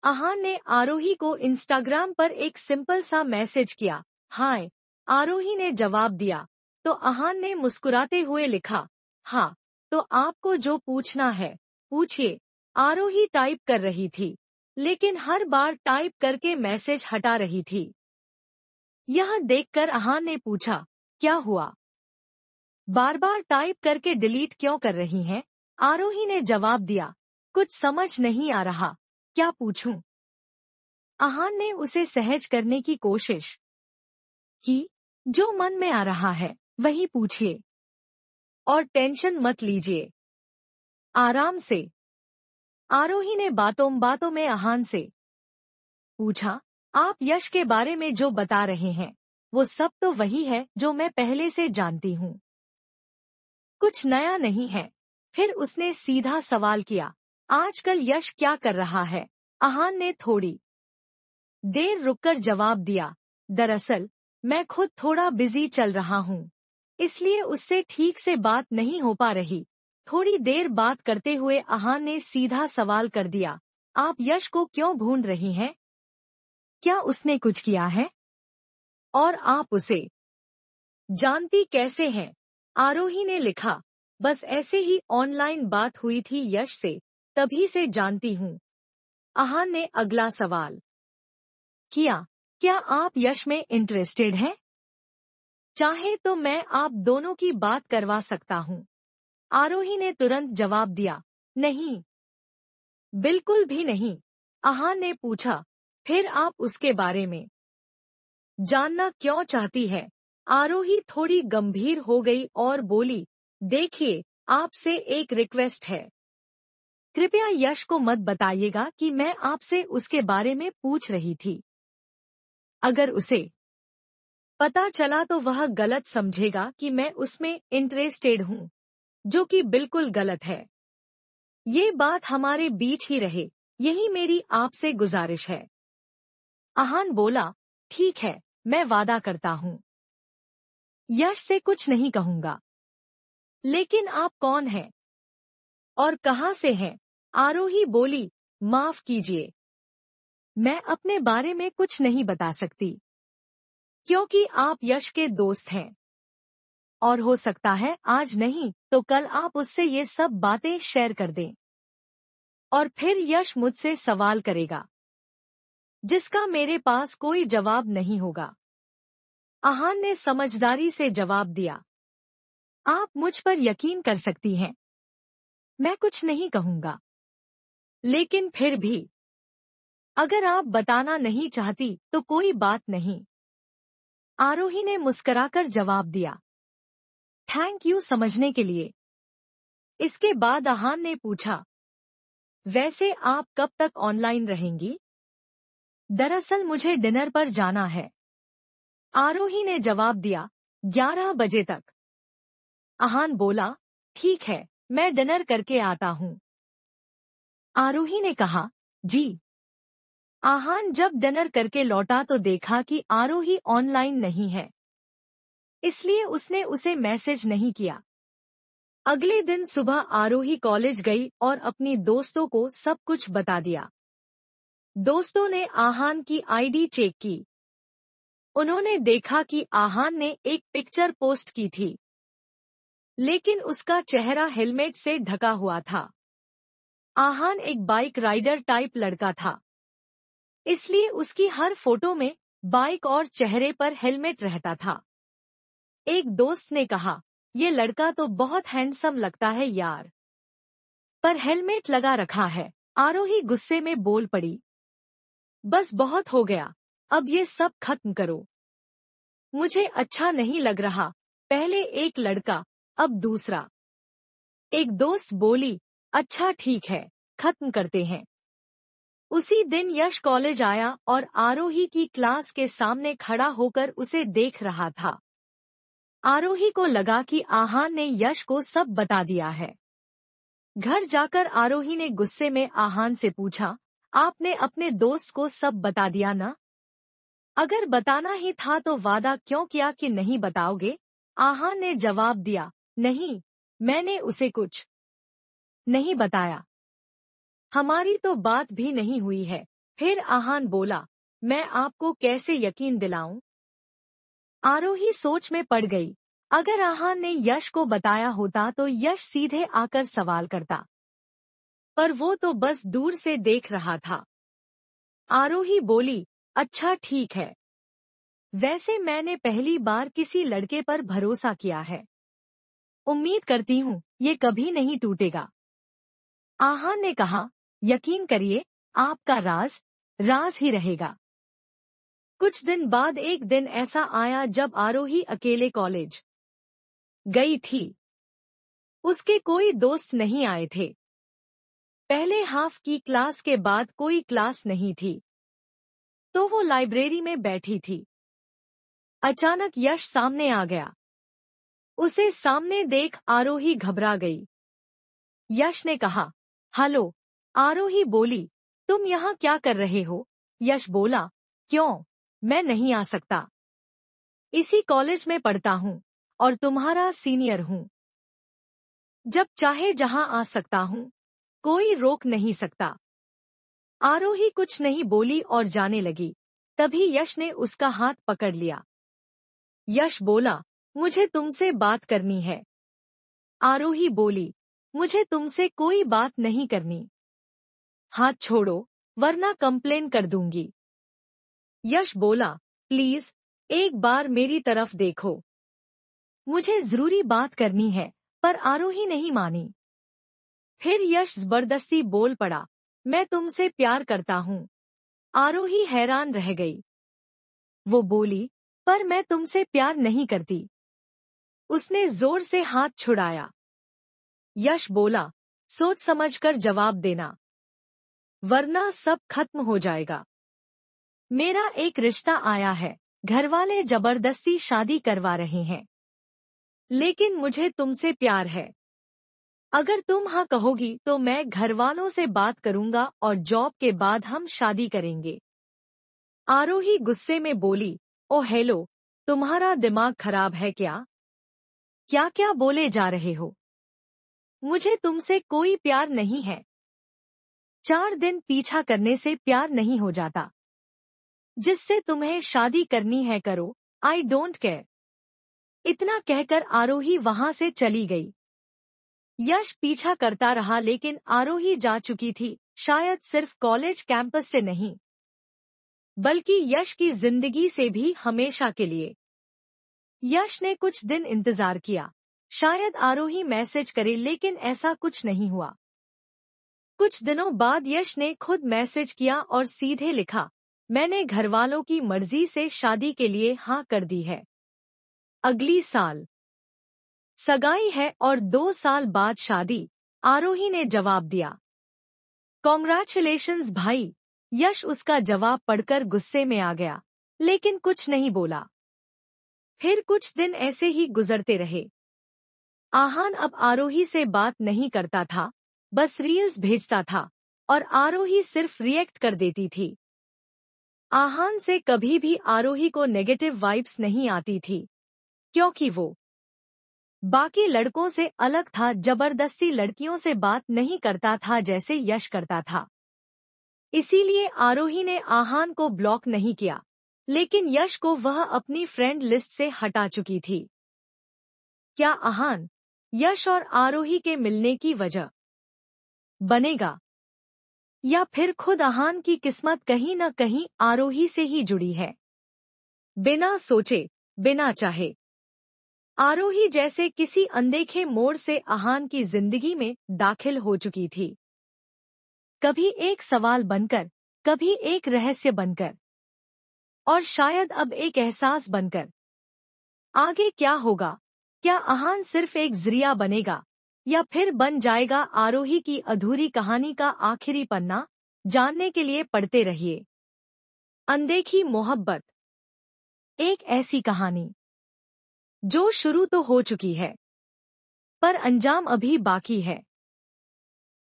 आहान ने आरोही को इंस्टाग्राम पर एक सिंपल सा मैसेज किया, हाय। आरोही ने जवाब दिया, तो आहान ने मुस्कुराते हुए लिखा, हाँ, तो आपको जो पूछना है, पूछिए। आरोही टाइप कर रही थी, लेकिन हर बार टाइप करके मैसेज हटा रही थी। यह देखकर आहान ने पूछा, क्या हुआ? बार बार टाइप करके डिलीट क्यों कर रही हैं? आरोही ने जवाब दिया, कुछ समझ नहीं आ रहा, क्या पूछूं? आहान ने उसे सहज करने की कोशिश की, जो मन में आ रहा है वही पूछिए, और टेंशन मत लीजिए, आराम से। आरोही ने बातों बातों में आहान से पूछा, आप यश के बारे में जो बता रहे हैं वो सब तो वही है जो मैं पहले से जानती हूँ, कुछ नया नहीं है। फिर उसने सीधा सवाल किया, आजकल यश क्या कर रहा है? आहान ने थोड़ी देर रुककर जवाब दिया, दरअसल मैं खुद थोड़ा बिजी चल रहा हूँ, इसलिए उससे ठीक से बात नहीं हो पा रही। थोड़ी देर बात करते हुए आहान ने सीधा सवाल कर दिया, आप यश को क्यों ढूंढ रही हैं? क्या उसने कुछ किया है? और आप उसे जानती कैसे हैं? आरोही ने लिखा, बस ऐसे ही ऑनलाइन बात हुई थी यश से, तभी से जानती हूँ। आहान ने अगला सवाल किया, क्या आप यश में इंटरेस्टेड हैं? चाहे तो मैं आप दोनों की बात करवा सकता हूँ। आरोही ने तुरंत जवाब दिया, नहीं, बिल्कुल भी नहीं। आहान ने पूछा, फिर आप उसके बारे में जानना क्यों चाहती है? आरोही थोड़ी गंभीर हो गई और बोली, देखिए, आपसे एक रिक्वेस्ट है, कृपया यश को मत बताइएगा कि मैं आपसे उसके बारे में पूछ रही थी। अगर उसे पता चला तो वह गलत समझेगा कि मैं उसमें इंटरेस्टेड हूँ, जो कि बिल्कुल गलत है। ये बात हमारे बीच ही रहे, यही मेरी आपसे गुजारिश है। आहान बोला, ठीक है, मैं वादा करता हूँ, यश से कुछ नहीं कहूंगा। लेकिन आप कौन हैं? और कहाँ से हैं? आरोही बोली, माफ कीजिए, मैं अपने बारे में कुछ नहीं बता सकती, क्योंकि आप यश के दोस्त हैं। और हो सकता है आज नहीं तो कल आप उससे ये सब बातें शेयर कर दें। और फिर यश मुझसे सवाल करेगा, जिसका मेरे पास कोई जवाब नहीं होगा। आहान ने समझदारी से जवाब दिया, आप मुझ पर यकीन कर सकती हैं, मैं कुछ नहीं कहूंगा। लेकिन फिर भी अगर आप बताना नहीं चाहती तो कोई बात नहीं। आरोही ने मुस्कुराकर जवाब दिया, थैंक यू समझने के लिए। इसके बाद आहान ने पूछा, वैसे आप कब तक ऑनलाइन रहेंगी? दरअसल मुझे डिनर पर जाना है। आरोही ने जवाब दिया, 11 बजे तक। आहान बोला, ठीक है, मैं डिनर करके आता हूँ। आरोही ने कहा, जी। आहान जब डिनर करके लौटा तो देखा कि आरोही ऑनलाइन नहीं है, इसलिए उसने उसे मैसेज नहीं किया। अगले दिन सुबह आरोही कॉलेज गई और अपनी दोस्तों को सब कुछ बता दिया। दोस्तों ने आहान की आईडी चेक की। उन्होंने देखा कि आहान ने एक पिक्चर पोस्ट की थी, लेकिन उसका चेहरा हेलमेट से ढका हुआ था। आहान एक बाइक राइडर टाइप लड़का था, इसलिए उसकी हर फोटो में बाइक और चेहरे पर हेलमेट रहता था। एक दोस्त ने कहा, ये लड़का तो बहुत हैंडसम लगता है यार, पर हेलमेट लगा रखा है। आरोही गुस्से में बोल पड़ी, बस बहुत हो गया, अब ये सब खत्म करो, मुझे अच्छा नहीं लग रहा। पहले एक लड़का, अब दूसरा। एक दोस्त बोली, अच्छा ठीक है, खत्म करते हैं। उसी दिन यश कॉलेज आया और आरोही की क्लास के सामने खड़ा होकर उसे देख रहा था। आरोही को लगा कि आहान ने यश को सब बता दिया है। घर जाकर आरोही ने गुस्से में आहान से पूछा, आपने अपने दोस्त को सब बता दिया ना? अगर बताना ही था तो वादा क्यों किया कि नहीं बताओगे? आहान ने जवाब दिया, नहीं, मैंने उसे कुछ नहीं बताया, हमारी तो बात भी नहीं हुई है। फिर आहान बोला, मैं आपको कैसे यकीन दिलाऊं? आरोही सोच में पड़ गई। अगर आहान ने यश को बताया होता तो यश सीधे आकर सवाल करता, पर वो तो बस दूर से देख रहा था। आरोही बोली, अच्छा ठीक है। वैसे मैंने पहली बार किसी लड़के पर भरोसा किया है। उम्मीद करती हूँ ये कभी नहीं टूटेगा। आहान ने कहा, यकीन करिए, आपका राज राज ही रहेगा। कुछ दिन बाद एक दिन ऐसा आया जब आरोही अकेले कॉलेज गई थी। उसके कोई दोस्त नहीं आए थे। पहले हाफ की क्लास के बाद कोई क्लास नहीं थी, तो वो लाइब्रेरी में बैठी थी। अचानक यश सामने आ गया। उसे सामने देख आरोही घबरा गई। यश ने कहा, हेलो। आरोही बोली, तुम यहाँ क्या कर रहे हो? यश बोला, क्यों, मैं नहीं आ सकता। इसी कॉलेज में पढ़ता हूँ और तुम्हारा सीनियर हूँ। जब चाहे जहाँ आ सकता हूँ, कोई रोक नहीं सकता। आरोही कुछ नहीं बोली और जाने लगी। तभी यश ने उसका हाथ पकड़ लिया। यश बोला, मुझे तुमसे बात करनी है। आरोही बोली, मुझे तुमसे कोई बात नहीं करनी। हाथ छोड़ो, वरना कंप्लेन कर दूंगी। यश बोला, प्लीज, एक बार मेरी तरफ देखो। मुझे जरूरी बात करनी है, पर आरोही नहीं मानी। फिर यश जबरदस्ती बोल पड़ा, मैं तुमसे प्यार करता हूँ। आरोही हैरान रह गई। वो बोली, पर मैं तुमसे प्यार नहीं करती। उसने जोर से हाथ छुड़ाया। यश बोला, सोच समझकर जवाब देना, वरना सब खत्म हो जाएगा। मेरा एक रिश्ता आया है, घरवाले जबरदस्ती शादी करवा रहे हैं। लेकिन मुझे तुमसे प्यार है। अगर तुम हाँ कहोगी तो मैं घरवालों से बात करूंगा और जॉब के बाद हम शादी करेंगे। आरोही गुस्से में बोली, ओ हेलो, तुम्हारा दिमाग खराब है क्या? क्या क्या बोले जा रहे हो? मुझे तुमसे कोई प्यार नहीं है। 4 दिन पीछा करने से प्यार नहीं हो जाता। जिससे तुम्हें शादी करनी है करो, आई डोंट केयर। इतना कहकर आरोही वहां से चली गई। यश पीछा करता रहा लेकिन आरोही जा चुकी थी, शायद सिर्फ कॉलेज कैंपस से नहीं, बल्कि यश की जिंदगी से भी हमेशा के लिए। यश ने कुछ दिन इंतजार किया, शायद आरोही मैसेज करे, लेकिन ऐसा कुछ नहीं हुआ। कुछ दिनों बाद यश ने खुद मैसेज किया और सीधे लिखा, मैंने घरवालों की मर्जी से शादी के लिए हाँ कर दी है। अगली साल सगाई है और 2 साल बाद शादी। आरोही ने जवाब दिया, कॉन्ग्रेचुलेशंस भाई। यश उसका जवाब पढ़कर गुस्से में आ गया, लेकिन कुछ नहीं बोला। फिर कुछ दिन ऐसे ही गुजरते रहे। आहान अब आरोही से बात नहीं करता था, बस रील्स भेजता था और आरोही सिर्फ रिएक्ट कर देती थी। आहान से कभी भी आरोही को नेगेटिव वाइब्स नहीं आती थी, क्योंकि वो बाकी लड़कों से अलग था, जबरदस्ती लड़कियों से बात नहीं करता था जैसे यश करता था। इसीलिए आरोही ने आहान को ब्लॉक नहीं किया, लेकिन यश को वह अपनी फ्रेंड लिस्ट से हटा चुकी थी। क्या आहान यश और आरोही के मिलने की वजह बनेगा, या फिर खुद आहान की किस्मत कहीं न कहीं आरोही से ही जुड़ी है? बिना सोचे, बिना चाहे आरोही जैसे किसी अनदेखे मोड़ से आहान की जिंदगी में दाखिल हो चुकी थी। कभी एक सवाल बनकर, कभी एक रहस्य बनकर, और शायद अब एक एहसास बनकर। आगे क्या होगा? क्या आहान सिर्फ एक जरिया बनेगा, या फिर बन जाएगा आरोही की अधूरी कहानी का आखिरी पन्ना? जानने के लिए पढ़ते रहिए अनदेखी मोहब्बत, एक ऐसी कहानी जो शुरू तो हो चुकी है, पर अंजाम अभी बाकी है।